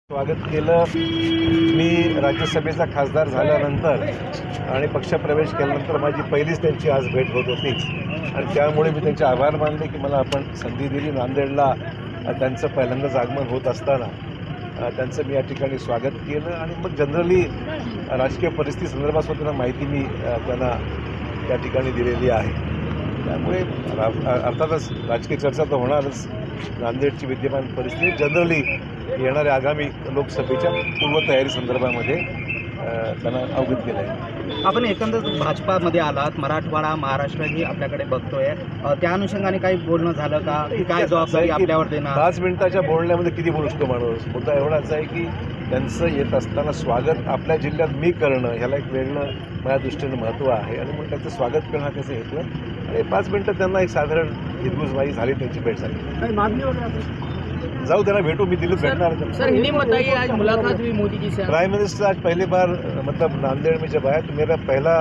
स्वागत केलं। मी राज्यसभेचा खासदार झाल्यानंतर आणि पक्षप्रवेश केल्यानंतर माझी पहिलीच त्यांची आज भेट होत होती आणि त्यामुळे मी त्यांचे आभार मानले की मला आपण संधी दिली। नांदेडला त्यांचं पहिल्यांदाच आगमन होत असताना त्यांचं मी या ठिकाणी स्वागत केलं आणि मग जनरली राजकीय परिस्थिती संदर्भात त्यांना माहिती मी त्यांना त्या ठिकाणी दिलेली आहे। त्यामुळे अर्थातच राजकीय चर्चा तर होणारच। नांदेडची विद्यमान परिस्थिती जनरली येणाऱ्या आगामी लोकसभेच्या पूर्वतयारी संदर्भामध्ये त्यांना अवगत केलं आहे। आपण एकंदर भाजपामध्ये आलात, मराठवाडा महाराष्ट्रही आपल्याकडे बघतोय, त्या अनुषंगाने काही बोलणं झालं का? काय जबाबदारी आपल्यावर देणार? 5 मिनिटाच्या बोलण्यामध्ये किती बोलू शकतो माणूस? मुद्दा एवढाच आहे की त्यांचं येत असताना स्वागत आपल्या जिल्ह्यात मी करणं ह्याला एक वेगळं माझ्या दृष्टीनं महत्त्व आहे आणि म्हणून त्यांचं स्वागत करणं हा त्याचा हेतू आहे। आणि 5 मिनिटं त्यांना एक साधारण हिरगुजमाई झाली, त्यांची भेट झाली। जाऊ त्यांना भेटू, मी दिल्लीत भेटणार। सर हिंदी में बताइए, आज मुलाकात हुई मोदी जी से। प्राइम मिनिस्टर आज पहली बार मतलब नांदेड़ में जब आया तो मेरा पहला